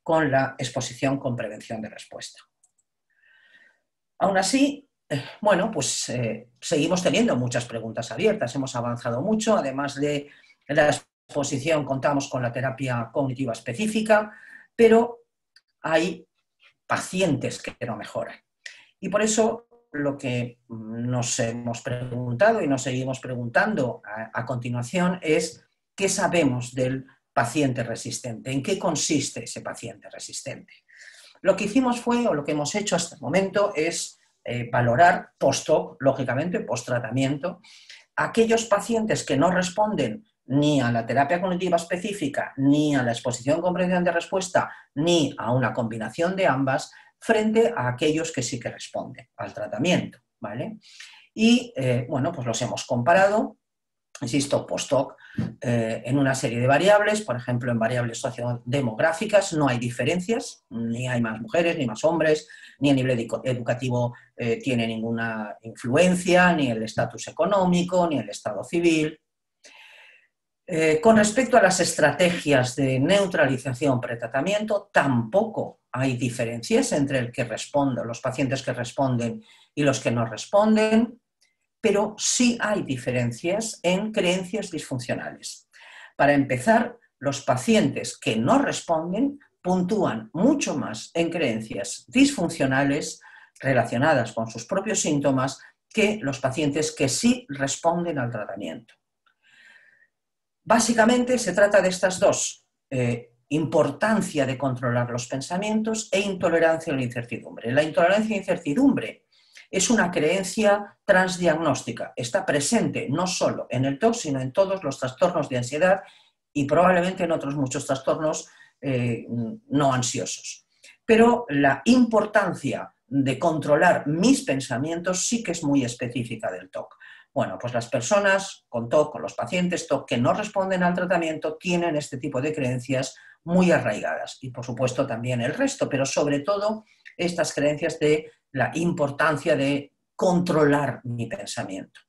con la exposición con prevención de respuesta. Aún así, bueno, pues seguimos teniendo muchas preguntas abiertas, hemos avanzado mucho, además de la exposición contamos con la terapia cognitiva específica, pero hay pacientes que no mejoran. Y por eso lo que nos hemos preguntado y nos seguimos preguntando a continuación es ¿qué sabemos del paciente resistente? ¿En qué consiste ese paciente resistente? Lo que hicimos fue, o lo que hemos hecho hasta el momento, es valorar post-hoc, lógicamente, post-tratamiento, aquellos pacientes que no responden ni a la terapia cognitiva específica, ni a la exposición con prevención de respuesta, ni a una combinación de ambas, frente a aquellos que sí que responden al tratamiento, ¿vale? Y, bueno, pues los hemos comparado, insisto, post-hoc, en una serie de variables, por ejemplo, en variables sociodemográficas no hay diferencias, ni hay más mujeres, ni más hombres, ni el nivel educativo tiene ninguna influencia, ni el estatus económico, ni el estado civil. Con respecto a las estrategias de neutralización pretratamiento, tampoco hay diferencias entre el que responde, los pacientes que responden y los que no responden, pero sí hay diferencias en creencias disfuncionales. Para empezar, los pacientes que no responden puntúan mucho más en creencias disfuncionales relacionadas con sus propios síntomas que los pacientes que sí responden al tratamiento. Básicamente se trata de estas dos, importancia de controlar los pensamientos e intolerancia a la incertidumbre. La intolerancia a la incertidumbre es una creencia transdiagnóstica, está presente no solo en el TOC, sino en todos los trastornos de ansiedad y probablemente en otros muchos trastornos no ansiosos. Pero la importancia de controlar mis pensamientos sí que es muy específica del TOC. Bueno, pues las personas con TOC, los pacientes TOC que no responden al tratamiento tienen este tipo de creencias muy arraigadas y por supuesto también el resto, pero sobre todo estas creencias de la importancia de controlar mi pensamiento.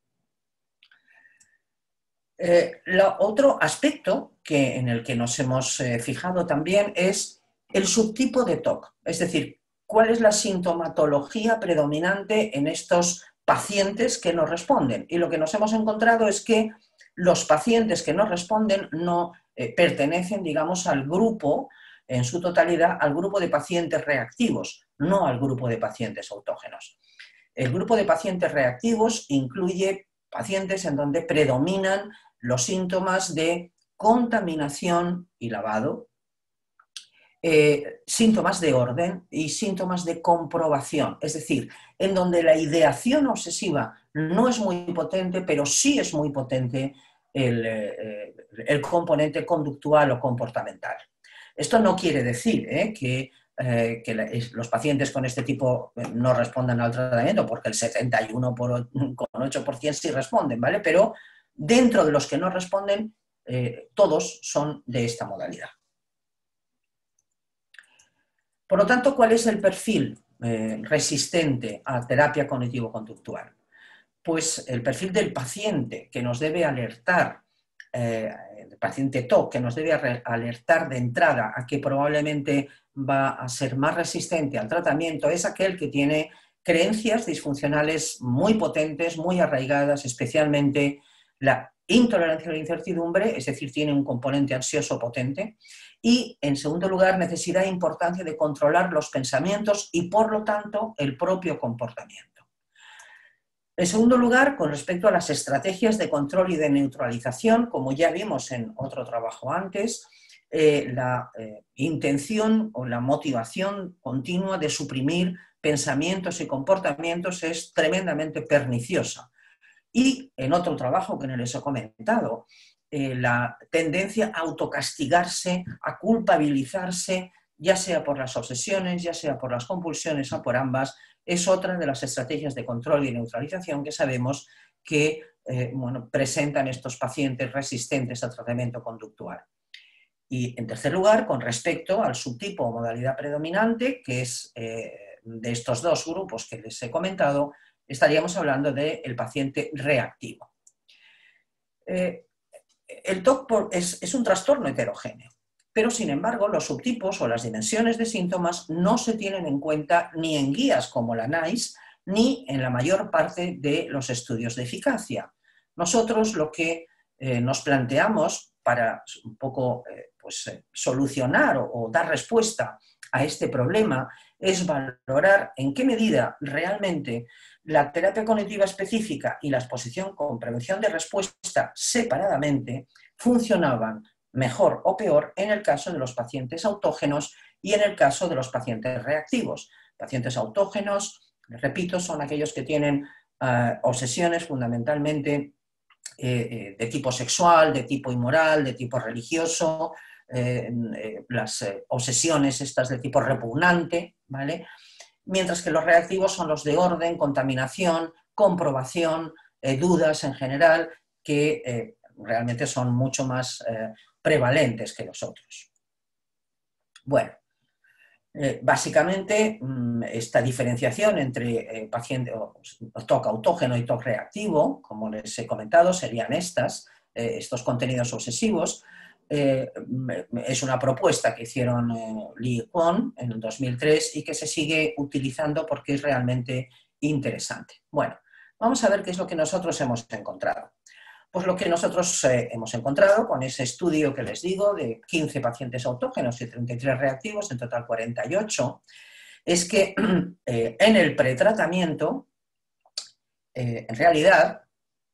Otro aspecto en el que nos hemos fijado también es el subtipo de TOC, es decir, cuál es la sintomatología predominante en estos pacientes que no responden. Y lo que nos hemos encontrado es que los pacientes que no responden no pertenecen, digamos, al grupo, en su totalidad, al grupo de pacientes reactivos, no al grupo de pacientes autógenos. El grupo de pacientes reactivos incluye pacientes en donde predominan los síntomas de contaminación y lavado, síntomas de orden y síntomas de comprobación, es decir, en donde la ideación obsesiva no es muy potente, pero sí es muy potente el componente conductual o comportamental. Esto no quiere decir que los pacientes con este tipo no respondan al tratamiento, porque el 71,8% sí responden, ¿vale? Pero dentro de los que no responden, todos son de esta modalidad. Por lo tanto, ¿cuál es el perfil resistente a terapia cognitivo-conductual? Pues el perfil del paciente que nos debe alertar, el paciente TOC, que nos debe alertar de entrada a que probablemente va a ser más resistente al tratamiento, es aquel que tiene creencias disfuncionales muy potentes, muy arraigadas, especialmente la intolerancia a la incertidumbre, es decir, tiene un componente ansioso potente, y, en segundo lugar, necesidad e importancia de controlar los pensamientos y, por lo tanto, el propio comportamiento. En segundo lugar, con respecto a las estrategias de control y de neutralización, como ya vimos en otro trabajo antes, la intención o la motivación continua de suprimir pensamientos y comportamientos es tremendamente perniciosa. Y en otro trabajo que no les he comentado, la tendencia a autocastigarse, a culpabilizarse, ya sea por las obsesiones, ya sea por las compulsiones o por ambas, es otra de las estrategias de control y neutralización que sabemos que bueno, presentan estos pacientes resistentes al tratamiento conductual. Y en tercer lugar, con respecto al subtipo o modalidad predominante, que es de estos dos grupos que les he comentado, estaríamos hablando del paciente reactivo. El TOC es un trastorno heterogéneo. pero sin embargo los subtipos o las dimensiones de síntomas no se tienen en cuenta ni en guías como la NICE ni en la mayor parte de los estudios de eficacia. Nosotros lo que nos planteamos para un poco solucionar o dar respuesta a este problema es valorar en qué medida realmente la terapia cognitiva específica y la exposición con prevención de respuesta separadamente funcionaban mejor o peor en el caso de los pacientes autógenos y en el caso de los pacientes reactivos. Pacientes autógenos, repito, son aquellos que tienen obsesiones fundamentalmente de tipo sexual, de tipo inmoral, de tipo religioso, las obsesiones estas de tipo repugnante, ¿vale? Mientras que los reactivos son los de orden, contaminación, comprobación, dudas en general, que realmente son mucho más prevalentes que los otros. Bueno, básicamente esta diferenciación entre TOC autógeno y TOC reactivo, como les he comentado, serían estos contenidos obsesivos. Es una propuesta que hicieron Li y Kwon en el 2003 y que se sigue utilizando porque es realmente interesante. Bueno, vamos a ver qué es lo que nosotros hemos encontrado. Pues lo que nosotros hemos encontrado con ese estudio que les digo de 15 pacientes autógenos y 33 reactivos, en total 48, es que en el pretratamiento, en realidad,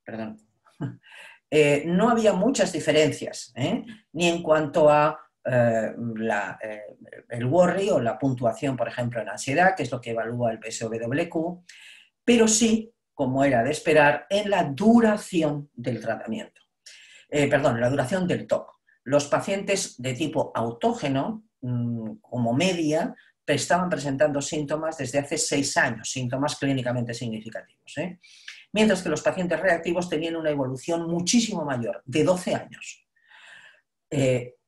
perdón, no había muchas diferencias, ni en cuanto a el worry o la puntuación, por ejemplo, en ansiedad, que es lo que evalúa el PSOWQ, pero sí, como era de esperar, en la duración del tratamiento. En la duración del TOC. Los pacientes de tipo autógeno, como media, estaban presentando síntomas desde hace 6 años, síntomas clínicamente significativos. Mientras que los pacientes reactivos tenían una evolución muchísimo mayor, de 12 años.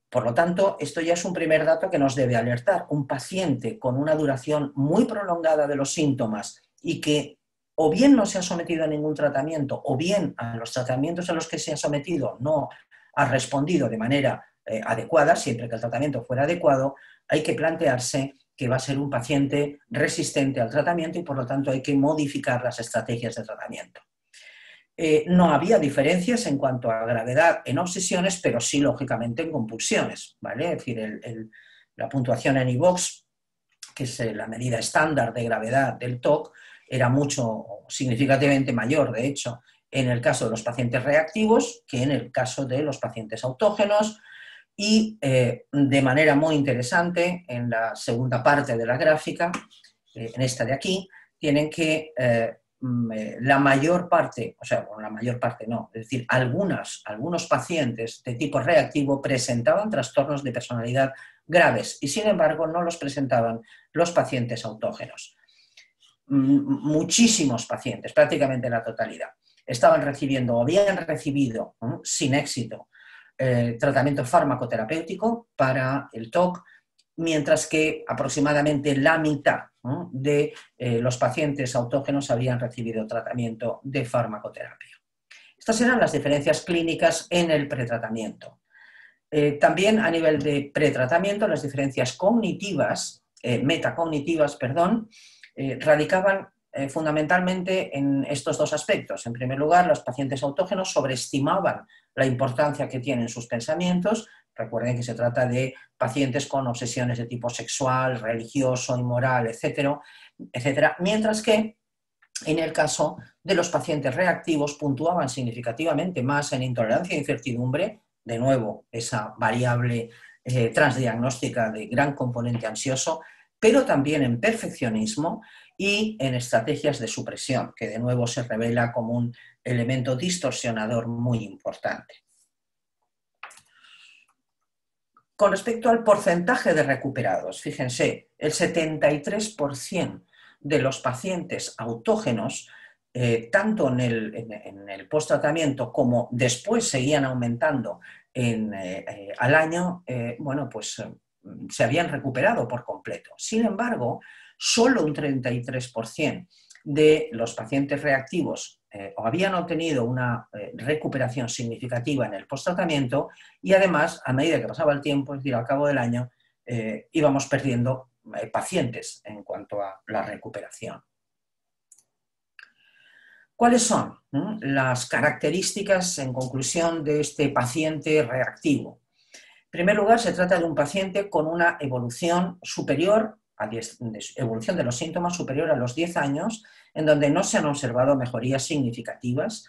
Por lo tanto, esto ya es un primer dato que nos debe alertar. Un paciente con una duración muy prolongada de los síntomas y que o bien no se ha sometido a ningún tratamiento o bien a los tratamientos a los que se ha sometido no ha respondido de manera adecuada, siempre que el tratamiento fuera adecuado, hay que plantearse que va a ser un paciente resistente al tratamiento y por lo tanto hay que modificar las estrategias de tratamiento. No había diferencias en cuanto a gravedad en obsesiones, pero sí, lógicamente, en compulsiones, ¿vale? Es decir, la puntuación en iVox, que es la medida estándar de gravedad del TOC, era significativamente mayor, de hecho, en el caso de los pacientes reactivos que en el caso de los pacientes autógenos y, de manera muy interesante, en la segunda parte de la gráfica, en esta de aquí, tienen que la mayor parte, o sea, la mayor parte no, es decir, algunos pacientes de tipo reactivo presentaban trastornos de personalidad graves y, sin embargo, no los presentaban los pacientes autógenos. Muchísimos pacientes, prácticamente la totalidad, estaban recibiendo o habían recibido sin éxito tratamiento farmacoterapéutico para el TOC, mientras que aproximadamente la mitad de los pacientes autógenos habían recibido tratamiento de farmacoterapia. Estas eran las diferencias clínicas en el pretratamiento. También a nivel de pretratamiento, las diferencias cognitivas, metacognitivas, perdón, radicaban fundamentalmente en estos dos aspectos. En primer lugar, los pacientes autógenos sobreestimaban la importancia que tienen sus pensamientos. Recuerden que se trata de pacientes con obsesiones de tipo sexual, religioso, inmoral, etcétera, mientras que en el caso de los pacientes reactivos puntuaban significativamente más en intolerancia e incertidumbre, de nuevo esa variable transdiagnóstica de gran componente ansioso, pero también en perfeccionismo y en estrategias de supresión, que de nuevo se revela como un elemento distorsionador muy importante. Con respecto al porcentaje de recuperados, fíjense, el 73% de los pacientes autógenos, tanto en el post-tratamiento como después seguían aumentando al año, se habían recuperado por completo. Sin embargo, solo un 33% de los pacientes reactivos o habían obtenido una recuperación significativa en el posttratamiento y además, a medida que pasaba el tiempo, es decir, al cabo del año, íbamos perdiendo pacientes en cuanto a la recuperación. ¿Cuáles son las características, en conclusión, de este paciente reactivo? En primer lugar, se trata de un paciente con una evolución superior, evolución de los síntomas superior a los 10 años, en donde no se han observado mejorías significativas.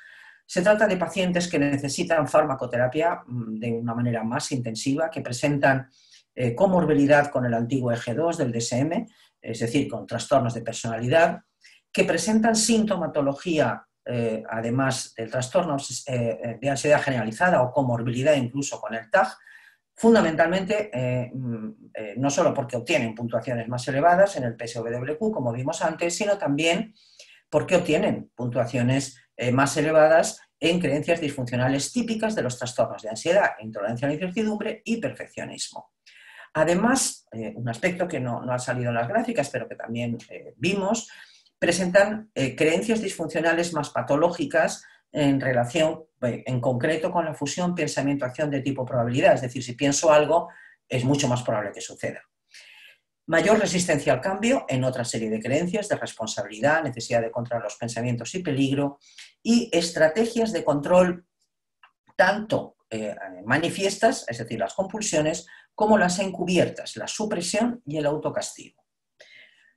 Se trata de pacientes que necesitan farmacoterapia de una manera más intensiva, que presentan comorbilidad con el antiguo eje 2 del DSM, es decir, con trastornos de personalidad, que presentan sintomatología, además del trastorno de ansiedad generalizada o comorbilidad incluso con el TAG, fundamentalmente no solo porque obtienen puntuaciones más elevadas en el PSVWQ, como vimos antes, sino también porque obtienen puntuaciones más elevadas en creencias disfuncionales típicas de los trastornos de ansiedad, intolerancia a la incertidumbre y perfeccionismo. Además, un aspecto que no ha salido en las gráficas, pero que también vimos, presentan creencias disfuncionales más patológicas en relación, en concreto, con la fusión pensamiento-acción de tipo probabilidad. Es decir, si pienso algo, es mucho más probable que suceda. Mayor resistencia al cambio en otra serie de creencias de responsabilidad, necesidad de controlar los pensamientos y peligro, y estrategias de control tanto manifiestas, es decir, las compulsiones, como las encubiertas, la supresión y el autocastigo.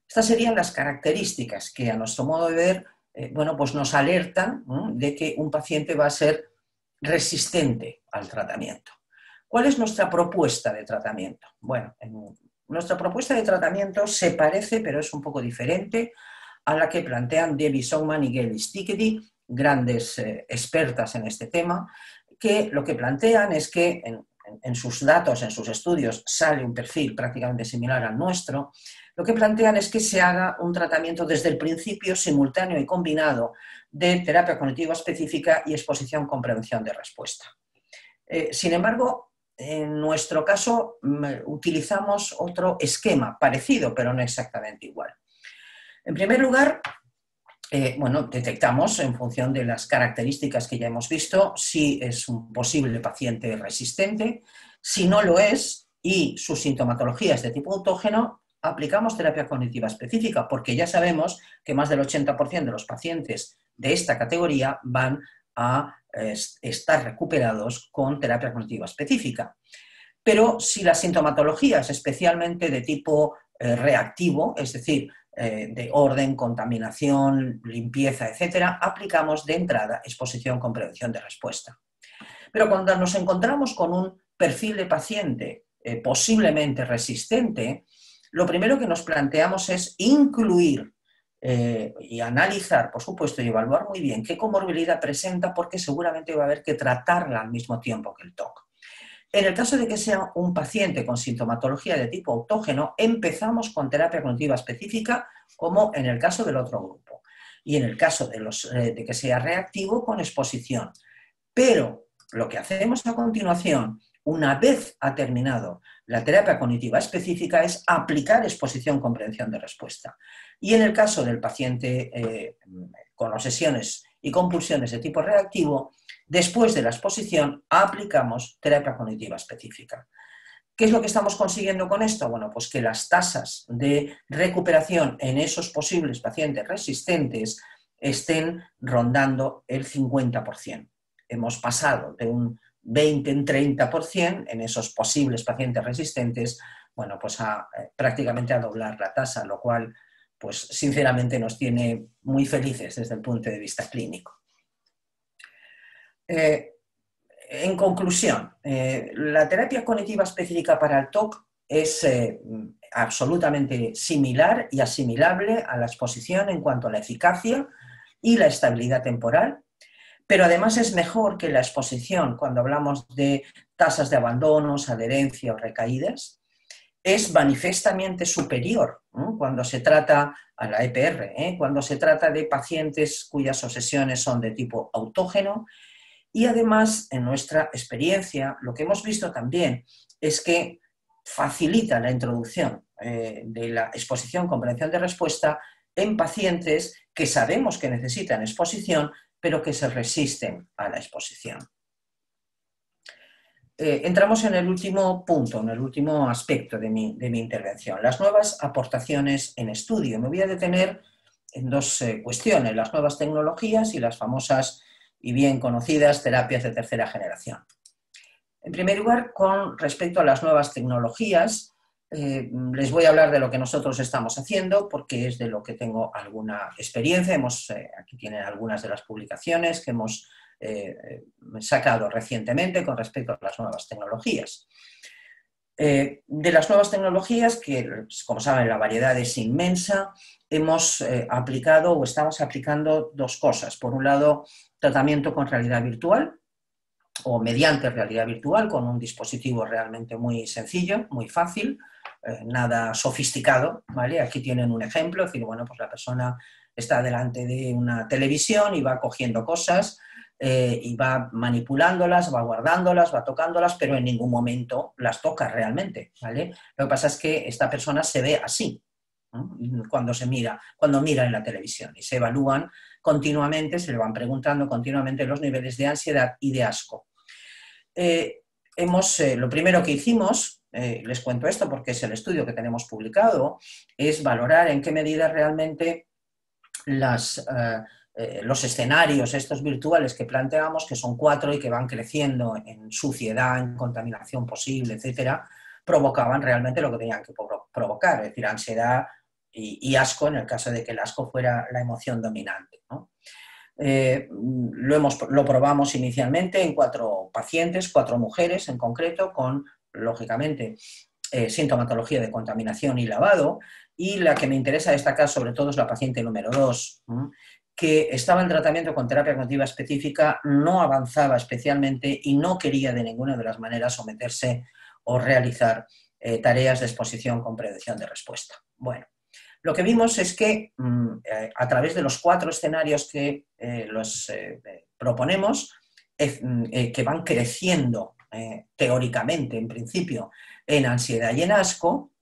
Estas serían las características que, a nuestro modo de ver, bueno, pues nos alertan de que un paciente va a ser resistente al tratamiento. ¿Cuál es nuestra propuesta de tratamiento? Bueno, nuestra propuesta de tratamiento se parece, pero es un poco diferente, a la que plantean Debbie Sogman y Gail Stickety, grandes expertas en este tema, que lo que plantean es que en sus datos, en sus estudios, sale un perfil prácticamente similar al nuestro. Lo que plantean es que se haga un tratamiento desde el principio simultáneo y combinado de terapia cognitiva específica y exposición con prevención de respuesta. Sin embargo, en nuestro caso utilizamos otro esquema parecido, pero no exactamente igual. En primer lugar, bueno, detectamos en función de las características que ya hemos visto si es un posible paciente resistente. Si no lo es y su sintomatología es de tipo autógeno, aplicamos terapia cognitiva específica, porque ya sabemos que más del 80% de los pacientes de esta categoría van a estar recuperados con terapia cognitiva específica. Pero si la sintomatología es especialmente de tipo reactivo, es decir, de orden, contaminación, limpieza, etcétera, aplicamos de entrada exposición con prevención de respuesta. Pero cuando nos encontramos con un perfil de paciente posiblemente resistente, lo primero que nos planteamos es incluir y analizar, por supuesto, y evaluar muy bien qué comorbilidad presenta, porque seguramente va a haber que tratarla al mismo tiempo que el TOC. En el caso de que sea un paciente con sintomatología de tipo autógeno, empezamos con terapia cognitiva específica, como en el caso del otro grupo. Y en el caso de que sea reactivo, con exposición. Pero lo que hacemos a continuación, una vez ha terminado la terapia cognitiva específica, es aplicar exposición con prevención de respuesta. Y en el caso del paciente con obsesiones y compulsiones de tipo reactivo, después de la exposición aplicamos terapia cognitiva específica. ¿Qué es lo que estamos consiguiendo con esto? Bueno, pues que las tasas de recuperación en esos posibles pacientes resistentes estén rondando el 50%. Hemos pasado de un 20 en 30% en esos posibles pacientes resistentes, bueno, pues prácticamente a doblar la tasa, lo cual, pues sinceramente nos tiene muy felices desde el punto de vista clínico. En conclusión, la terapia cognitiva específica para el TOC es absolutamente similar y asimilable a la exposición en cuanto a la eficacia y la estabilidad temporal, pero además es mejor que la exposición cuando hablamos de tasas de abandonos, adherencia o recaídas. Es manifiestamente superior cuando se trata a la EPR, cuando se trata de pacientes cuyas obsesiones son de tipo autógeno. Y además, en nuestra experiencia, lo que hemos visto también es que facilita la introducción de la exposición con prevención de respuesta en pacientes que sabemos que necesitan exposición, pero que se resisten a la exposición. Entramos en el último punto, en el último aspecto de mi intervención, las nuevas aportaciones en estudio. Me voy a detener en dos cuestiones, las nuevas tecnologías y las famosas y bien conocidas terapias de tercera generación. En primer lugar, con respecto a las nuevas tecnologías, les voy a hablar de lo que nosotros estamos haciendo porque es de lo que tengo alguna experiencia. Aquí tienen algunas de las publicaciones que hemos sacado recientemente con respecto a las nuevas tecnologías. De las nuevas tecnologías, que como saben la variedad es inmensa, hemos aplicado o estamos aplicando dos cosas. Por un lado, tratamiento con realidad virtual o mediante realidad virtual con un dispositivo realmente muy sencillo, muy fácil, nada sofisticado, ¿vale? Aquí tienen un ejemplo, es decir, bueno, pues la persona está delante de una televisión y va cogiendo cosas y va manipulándolas, va guardándolas, va tocándolas, pero en ningún momento las toca realmente, ¿vale? Lo que pasa es que esta persona se ve así, ¿no? Cuando mira en la televisión y se evalúan continuamente, se le van preguntando continuamente los niveles de ansiedad y de asco. Lo primero que hicimos, les cuento esto porque es el estudio que tenemos publicado, es valorar en qué medida realmente los escenarios estos virtuales que planteamos, que son 4 y que van creciendo en suciedad, en contaminación posible, etcétera, provocaban realmente lo que tenían que provocar, es decir, ansiedad y asco en el caso de que el asco fuera la emoción dominante, ¿no? Lo probamos inicialmente en 4 pacientes, 4 mujeres en concreto, con, lógicamente, sintomatología de contaminación y lavado, y la que me interesa destacar sobre todo es la paciente número 2, que estaba en tratamiento con terapia cognitiva específica, no avanzaba especialmente y no quería de ninguna de las maneras someterse o realizar tareas de exposición con prevención de respuesta. Bueno, lo que vimos es que a través de los 4 escenarios que proponemos, que van creciendo teóricamente, en principio, en ansiedad y en asco,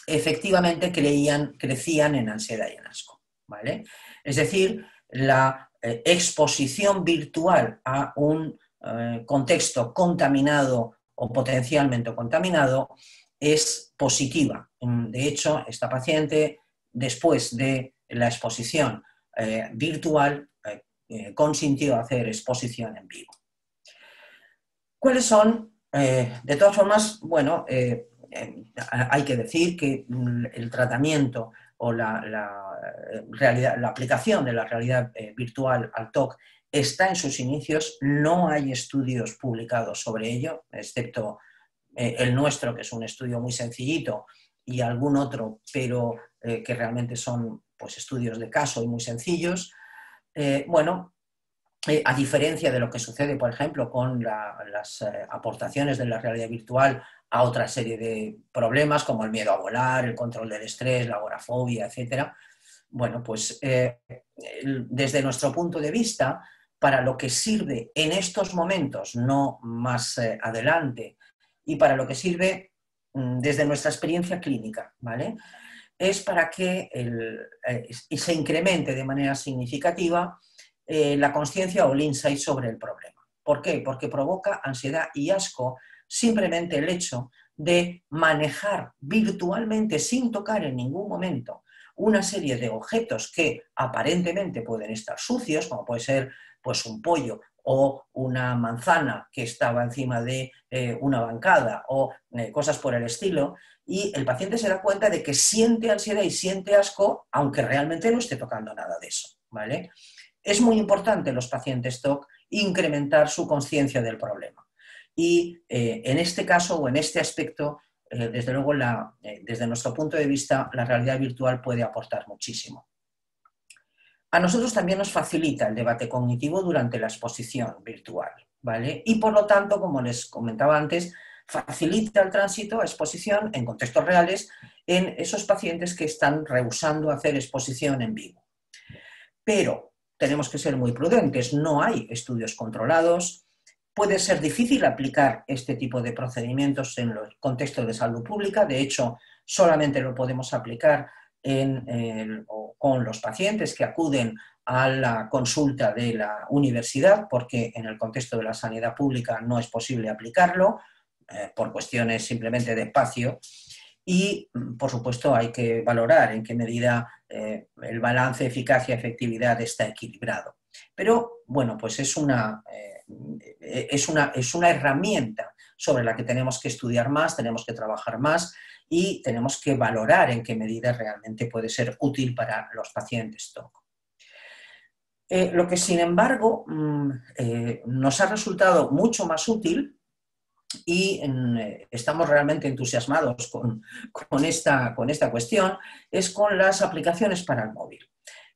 efectivamente crecían en ansiedad y en asco, ¿vale? Es decir, la exposición virtual a un contexto contaminado o potencialmente contaminado es positiva. De hecho, esta paciente, después de la exposición virtual, consintió hacer exposición en vivo. ¿Cuáles son? De todas formas, bueno, hay que decir que el tratamiento o la aplicación de la realidad virtual al TOC está en sus inicios, no hay estudios publicados sobre ello, excepto el nuestro, que es un estudio muy sencillito, y algún otro, pero que realmente son pues, estudios de caso y muy sencillos. A diferencia de lo que sucede, por ejemplo, con las aportaciones de la realidad virtual a otra serie de problemas, como el miedo a volar, el control del estrés, la agorafobia, etc. Bueno, pues desde nuestro punto de vista, para lo que sirve en estos momentos, no más adelante, y para lo que sirve desde nuestra experiencia clínica, ¿vale? Es para que se incremente de manera significativa la conciencia o el insight sobre el problema. ¿Por qué? Porque provoca ansiedad y asco simplemente el hecho de manejar virtualmente, sin tocar en ningún momento, una serie de objetos que aparentemente pueden estar sucios, como puede ser pues, un pollo o una manzana que estaba encima de una bancada o cosas por el estilo, y el paciente se da cuenta de que siente ansiedad y siente asco, aunque realmente no esté tocando nada de eso, ¿vale? Es muy importante en los pacientes TOC incrementar su conciencia del problema. Y en este caso o en este aspecto, desde luego, desde nuestro punto de vista, la realidad virtual puede aportar muchísimo. A nosotros también nos facilita el debate cognitivo durante la exposición virtual, ¿vale? Y por lo tanto, como les comentaba antes, facilita el tránsito a exposición en contextos reales en esos pacientes que están rehusando hacer exposición en vivo. Pero tenemos que ser muy prudentes, no hay estudios controlados, puede ser difícil aplicar este tipo de procedimientos en los contextos de salud pública, de hecho, solamente lo podemos aplicar con los pacientes que acuden a la consulta de la universidad, porque en el contexto de la sanidad pública no es posible aplicarlo, por cuestiones simplemente de espacio. Y, por supuesto, hay que valorar en qué medida el balance eficacia-efectividad está equilibrado. Pero, bueno, pues es una herramienta sobre la que tenemos que estudiar más, tenemos que trabajar más y tenemos que valorar en qué medida realmente puede ser útil para los pacientes TOC. Lo que, sin embargo, nos ha resultado mucho más útil y estamos realmente entusiasmados con esta cuestión, es con las aplicaciones para el móvil.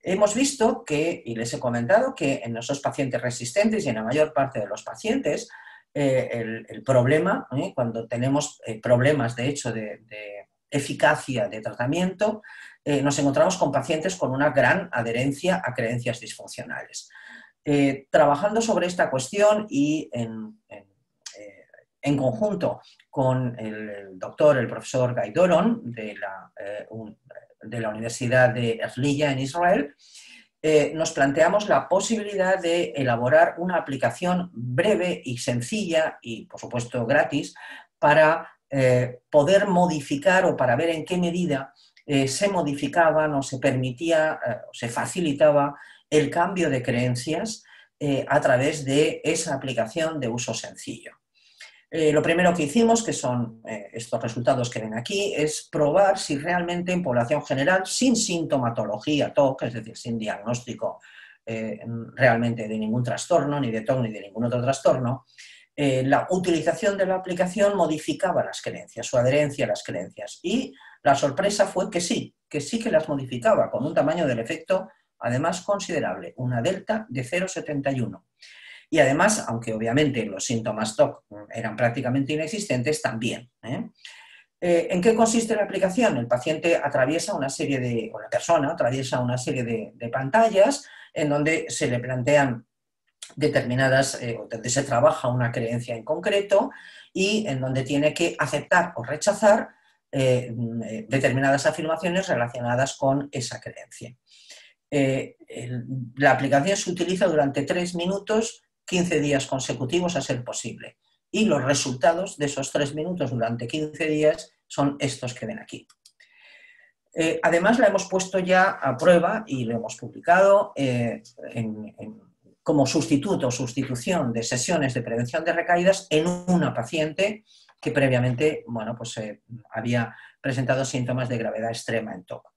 Hemos visto que, y les he comentado, que en esos pacientes resistentes y en la mayor parte de los pacientes, el problema, cuando tenemos problemas de hecho de eficacia de tratamiento, nos encontramos con pacientes con una gran adherencia a creencias disfuncionales. Trabajando sobre esta cuestión y en conjunto con el profesor Guy Doron de la Universidad de Herzliya en Israel, nos planteamos la posibilidad de elaborar una aplicación breve y sencilla y, por supuesto, gratis para poder modificar o para ver en qué medida se modificaban o se permitía o se facilitaba el cambio de creencias a través de esa aplicación de uso sencillo. Lo primero que hicimos, que son estos resultados que ven aquí, es probar si realmente en población general, sin sintomatología TOC, es decir, sin diagnóstico realmente de ningún trastorno, ni de TOC ni de ningún otro trastorno, la utilización de la aplicación modificaba las creencias, su adherencia a las creencias. Y la sorpresa fue que sí que las modificaba, con un tamaño del efecto además considerable, una delta de 0,71. Y además, aunque obviamente los síntomas TOC eran prácticamente inexistentes, también. ¿En qué consiste la aplicación? El paciente atraviesa una serie de, o la persona atraviesa una serie de pantallas en donde se le plantean determinadas, donde se trabaja una creencia en concreto y en donde tiene que aceptar o rechazar determinadas afirmaciones relacionadas con esa creencia. La aplicación se utiliza durante 3 minutos, 15 días consecutivos a ser posible. Y los resultados de esos 3 minutos durante 15 días son estos que ven aquí. Además, la hemos puesto ya a prueba y lo hemos publicado como sustitución de sesiones de prevención de recaídas en una paciente que previamente, bueno, pues, había presentado síntomas de gravedad extrema en TOC.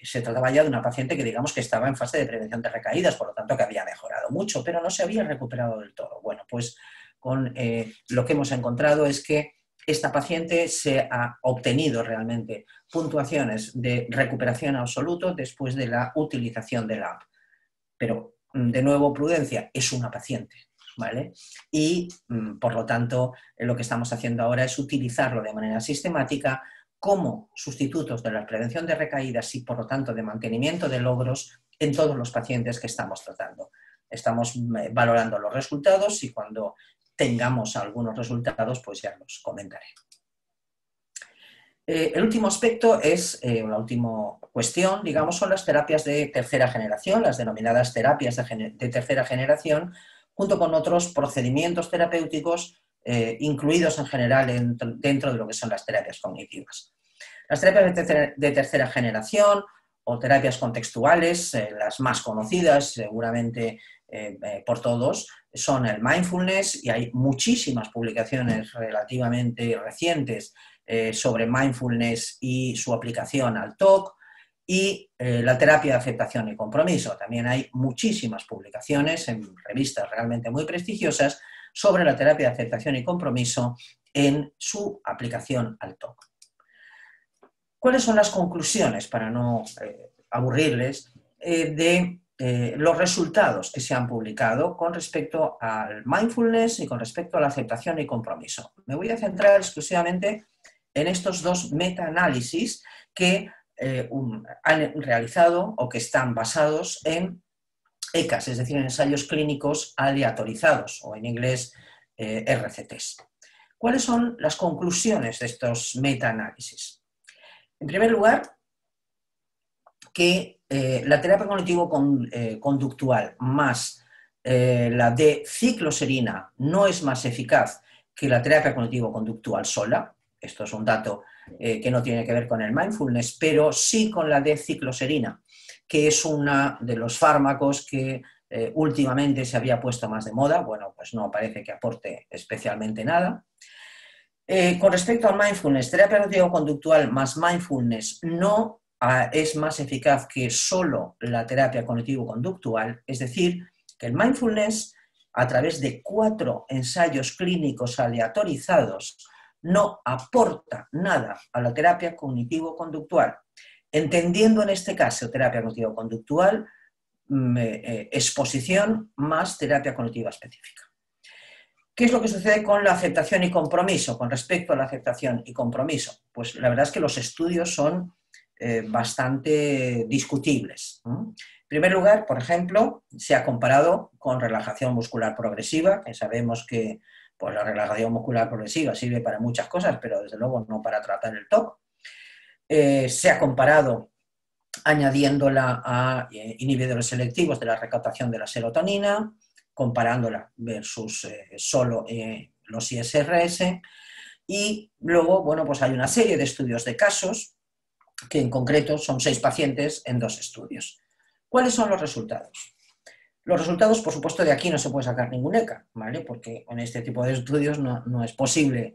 Se trataba ya de una paciente que digamos que estaba en fase de prevención de recaídas, por lo tanto que había mejorado mucho, pero no se había recuperado del todo. Bueno, pues con lo que hemos encontrado es que esta paciente se ha obtenido realmente puntuaciones de recuperación absoluto después de la utilización de la app. Pero, de nuevo, prudencia, es una paciente, ¿vale? Y, por lo tanto, lo que estamos haciendo ahora es utilizarlo de manera sistemática como sustitutos de la prevención de recaídas y, por lo tanto, de mantenimiento de logros en todos los pacientes que estamos tratando. Estamos valorando los resultados y cuando tengamos algunos resultados, pues ya los comentaré. El último aspecto es, la última cuestión, digamos, son las terapias de tercera generación, las denominadas terapias de tercera generación, junto con otros procedimientos terapéuticos incluidos en general dentro de lo que son las terapias cognitivas. Las terapias de tercera generación o terapias contextuales, las más conocidas seguramente por todos, son el mindfulness, y hay muchísimas publicaciones relativamente recientes sobre mindfulness y su aplicación al TOC, y la terapia de aceptación y compromiso. También hay muchísimas publicaciones en revistas realmente muy prestigiosas sobre la terapia de aceptación y compromiso en su aplicación al TOC. ¿Cuáles son las conclusiones, para no aburrirles, de los resultados que se han publicado con respecto al mindfulness y con respecto a la aceptación y compromiso? Me voy a centrar exclusivamente en estos dos metaanálisis que han realizado o que están basados en ECAs, es decir, en ensayos clínicos aleatorizados, o en inglés RCTs. ¿Cuáles son las conclusiones de estos metaanálisis? En primer lugar, que la terapia cognitivo-conductual más la de cicloserina no es más eficaz que la terapia cognitivo-conductual sola. Esto es un dato que no tiene que ver con el mindfulness, pero sí con la de cicloserina, que es uno de los fármacos que últimamente se había puesto más de moda. Bueno, pues no parece que aporte especialmente nada. Con respecto al mindfulness, terapia cognitivo-conductual más mindfulness no es más eficaz que solo la terapia cognitivo-conductual, es decir, que el mindfulness, a través de 4 ensayos clínicos aleatorizados, no aporta nada a la terapia cognitivo-conductual, entendiendo en este caso terapia cognitivo-conductual, exposición más terapia cognitiva específica. ¿Qué es lo que sucede con la aceptación y compromiso? Con respecto a la aceptación y compromiso, pues la verdad es que los estudios son bastante discutibles. En primer lugar, por ejemplo, se ha comparado con relajación muscular progresiva, que sabemos que pues, la relajación muscular progresiva sirve para muchas cosas, pero desde luego no para tratar el TOC. Se ha comparado añadiéndola a inhibidores selectivos de la recaptación de la serotonina, comparándola versus solo los ISRS, y luego, bueno, pues hay una serie de estudios de casos, que en concreto son 6 pacientes en 2 estudios. ¿Cuáles son los resultados? Los resultados, por supuesto, de aquí no se puede sacar ningún ECA, ¿vale? Porque en este tipo de estudios no es posible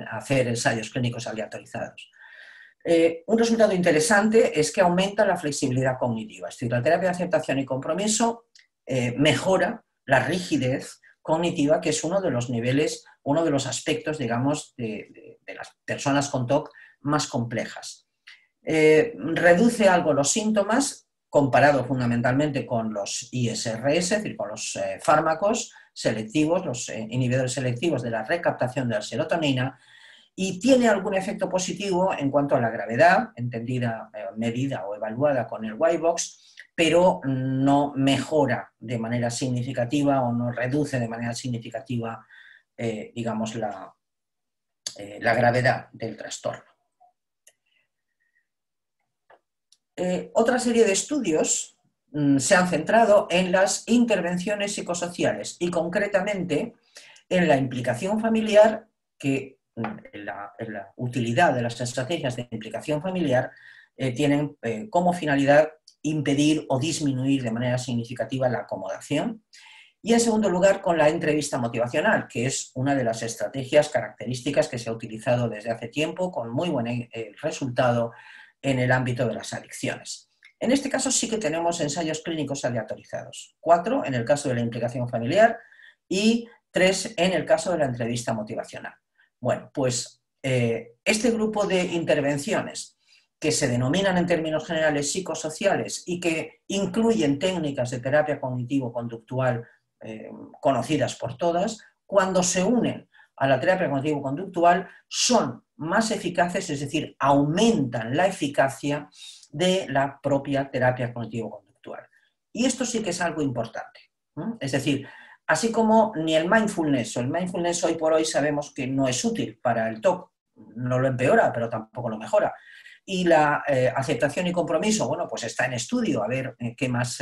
hacer ensayos clínicos aleatorizados. Un resultado interesante es que aumenta la flexibilidad cognitiva, es decir, la terapia de aceptación y compromiso mejora la rigidez cognitiva, que es uno de los niveles, uno de los aspectos, digamos, de las personas con TOC más complejas. Reduce algo los síntomas, comparado fundamentalmente con los ISRS, es decir, con los fármacos selectivos, los inhibidores selectivos de la recaptación de la serotonina, y tiene algún efecto positivo en cuanto a la gravedad, entendida, medida o evaluada con el Whitebox, pero no mejora de manera significativa o no reduce de manera significativa, digamos, la gravedad del trastorno. Otra serie de estudios se han centrado en las intervenciones psicosociales y concretamente en la implicación familiar, que la utilidad de las estrategias de implicación familiar tienen como finalidad impedir o disminuir de manera significativa la acomodación. Y en segundo lugar, con la entrevista motivacional, que es una de las estrategias características que se ha utilizado desde hace tiempo con muy buen resultado en el ámbito de las adicciones. En este caso sí que tenemos ensayos clínicos aleatorizados, 4 en el caso de la implicación familiar y 3 en el caso de la entrevista motivacional. Bueno, pues este grupo de intervenciones que se denominan en términos generales psicosociales y que incluyen técnicas de terapia cognitivo-conductual conocidas por todas, cuando se unen a la terapia cognitivo-conductual son más eficaces, es decir, aumentan la eficacia de la propia terapia cognitivo-conductual. Y esto sí que es algo importante. Es decir, así como ni el mindfulness o el mindfulness hoy por hoy sabemos que no es útil para el TOC, no lo empeora, pero tampoco lo mejora. Y la aceptación y compromiso, bueno, pues está en estudio, a ver qué más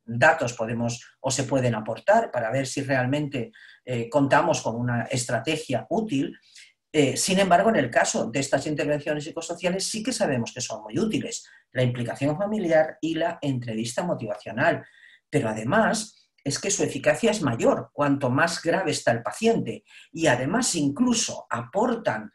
datos podemos o se pueden aportar para ver si realmente contamos con una estrategia útil. Sin embargo, en el caso de estas intervenciones psicosociales sí que sabemos que son muy útiles, la implicación familiar y la entrevista motivacional, pero además es que su eficacia es mayor cuanto más grave está el paciente y además incluso aportan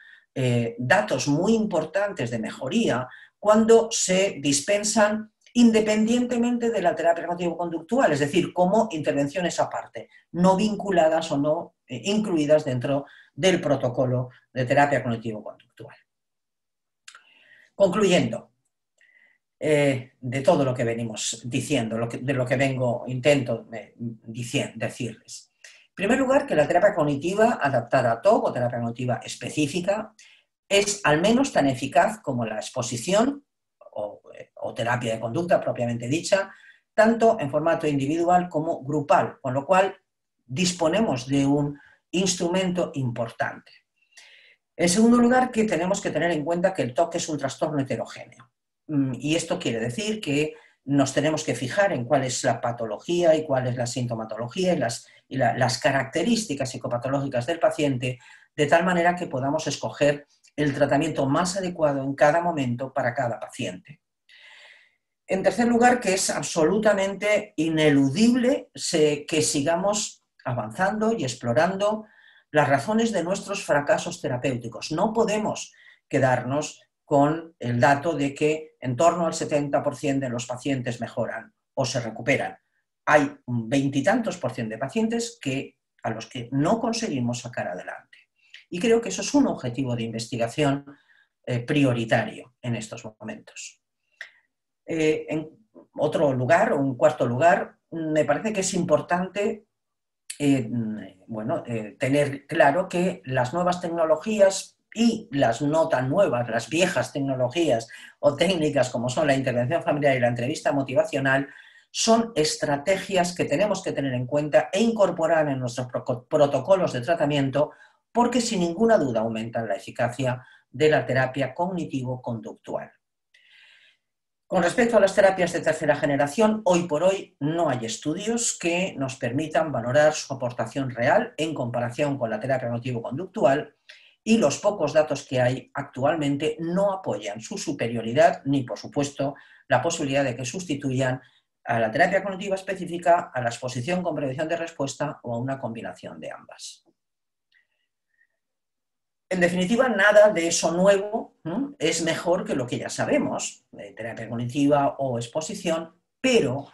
datos muy importantes de mejoría cuando se dispensan independientemente de la terapia cognitivo-conductual, es decir, como intervenciones aparte, no vinculadas o no incluidas dentro del protocolo de terapia cognitivo-conductual. Concluyendo, de todo lo que venimos diciendo, de lo que intento decirles. En primer lugar, que la terapia cognitiva adaptada a TOC o terapia cognitiva específica es al menos tan eficaz como la exposición o terapia de conducta propiamente dicha, tanto en formato individual como grupal, con lo cual disponemos de un instrumento importante. En segundo lugar, que tenemos que tener en cuenta que el TOC es un trastorno heterogéneo. Y esto quiere decir que nos tenemos que fijar en cuál es la patología y cuál es la sintomatología y las características psicopatológicas del paciente, de tal manera que podamos escoger el tratamiento más adecuado en cada momento para cada paciente. En tercer lugar, que es absolutamente ineludible que sigamos avanzando y explorando las razones de nuestros fracasos terapéuticos. No podemos quedarnos con el dato de que en torno al 70% de los pacientes mejoran o se recuperan. Hay un veintitantos por ciento de pacientes a los que no conseguimos sacar adelante. Y creo que eso es un objetivo de investigación prioritario en estos momentos. En otro lugar, o un cuarto lugar, me parece que es importante tener claro que las nuevas tecnologías y las no tan nuevas, las viejas tecnologías o técnicas como son la intervención familiar y la entrevista motivacional, son estrategias que tenemos que tener en cuenta e incorporar en nuestros protocolos de tratamiento, porque sin ninguna duda aumentan la eficacia de la terapia cognitivo-conductual. Con respecto a las terapias de tercera generación, hoy por hoy no hay estudios que nos permitan valorar su aportación real en comparación con la terapia cognitivo-conductual, y los pocos datos que hay actualmente no apoyan su superioridad ni, por supuesto, la posibilidad de que sustituyan a la terapia cognitiva específica, a la exposición con prevención de respuesta o a una combinación de ambas. En definitiva, nada de eso nuevo es mejor que lo que ya sabemos, de terapia cognitiva o exposición, pero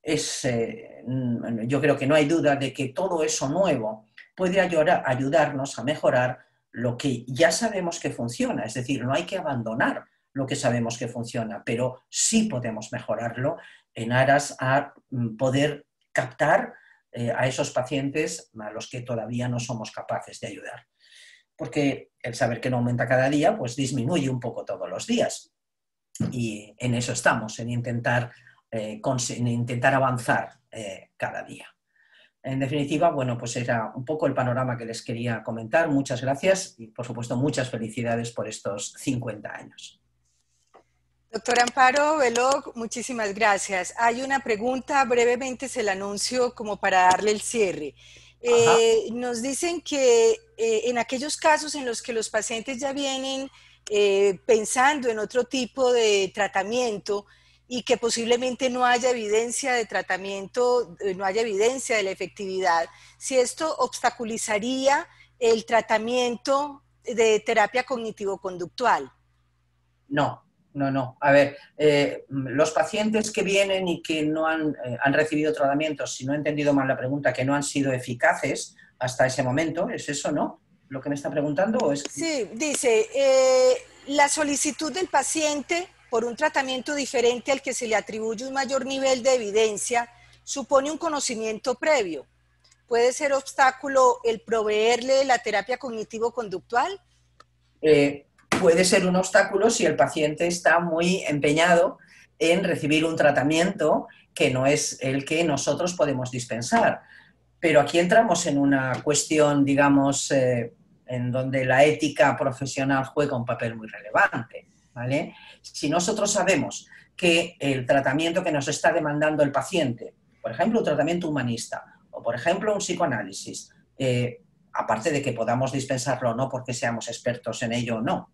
yo creo que no hay duda de que todo eso nuevo puede ayudarnos a mejorar lo que ya sabemos que funciona. Es decir, no hay que abandonar lo que sabemos que funciona, pero sí podemos mejorarlo en aras a poder captar a esos pacientes a los que todavía no somos capaces de ayudar. Porque el saber que no aumenta cada día, pues disminuye un poco todos los días. Y en eso estamos, en intentar avanzar cada día. En definitiva, bueno, pues era un poco el panorama que les quería comentar. Muchas gracias y, por supuesto, muchas felicidades por estos 50 años. Doctora Amparo Belloc, muchísimas gracias. Hay una pregunta, brevemente se la anuncio como para darle el cierre. Nos dicen que en aquellos casos en los que los pacientes ya vienen pensando en otro tipo de tratamiento y que posiblemente no haya evidencia de tratamiento, no haya evidencia de la efectividad, si esto obstaculizaría el tratamiento de terapia cognitivo-conductual. No. A ver, los pacientes que vienen y que no han recibido tratamientos, si no he entendido mal la pregunta, que no han sido eficaces hasta ese momento, ¿es eso, no? ¿Lo que me está preguntando? ¿O es... Sí, dice, la solicitud del paciente por un tratamiento diferente al que se le atribuye un mayor nivel de evidencia supone un conocimiento previo. ¿Puede ser obstáculo el proveerle la terapia cognitivo-conductual? Puede ser un obstáculo si el paciente está muy empeñado en recibir un tratamiento que no es el que nosotros podemos dispensar. Pero aquí entramos en una cuestión, digamos, en donde la ética profesional juega un papel muy relevante, ¿vale? Si nosotros sabemos que el tratamiento que nos está demandando el paciente, por ejemplo, un tratamiento humanista o, por ejemplo, un psicoanálisis, aparte de que podamos dispensarlo o no porque seamos expertos en ello o no,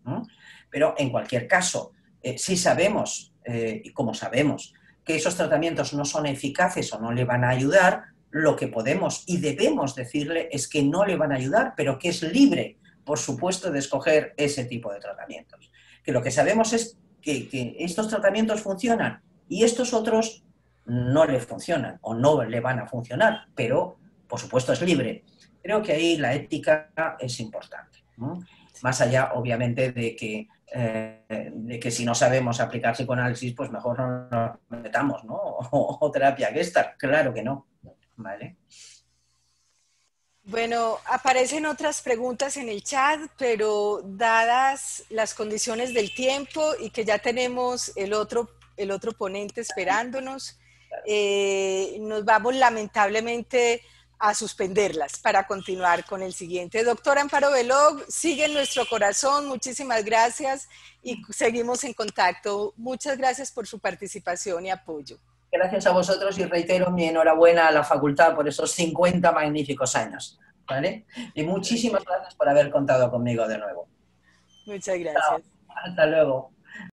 pero en cualquier caso, si sabemos, y como sabemos, que esos tratamientos no son eficaces o no le van a ayudar, lo que podemos y debemos decirle es que no le van a ayudar, pero que es libre, por supuesto, de escoger ese tipo de tratamientos. Que lo que sabemos es que estos tratamientos funcionan y estos otros no le funcionan o no le van a funcionar, pero, por supuesto, es libre. Creo que ahí la ética es importante, ¿no? Más allá, obviamente, de que si no sabemos aplicar psicoanálisis, pues mejor no nos metamos, ¿no? O terapia Gestalt, claro que no. ¿Vale? Bueno, aparecen otras preguntas en el chat, pero dadas las condiciones del tiempo y que ya tenemos el otro ponente esperándonos, nos vamos lamentablemente a suspenderlas para continuar con el siguiente. Doctora Amparo Belog, sigue en nuestro corazón, muchísimas gracias y seguimos en contacto. Muchas gracias por su participación y apoyo. Gracias a vosotros y reitero mi enhorabuena a la facultad por esos 50 magníficos años, ¿vale? Y muchísimas gracias por haber contado conmigo de nuevo. Muchas gracias. Chao. Hasta luego.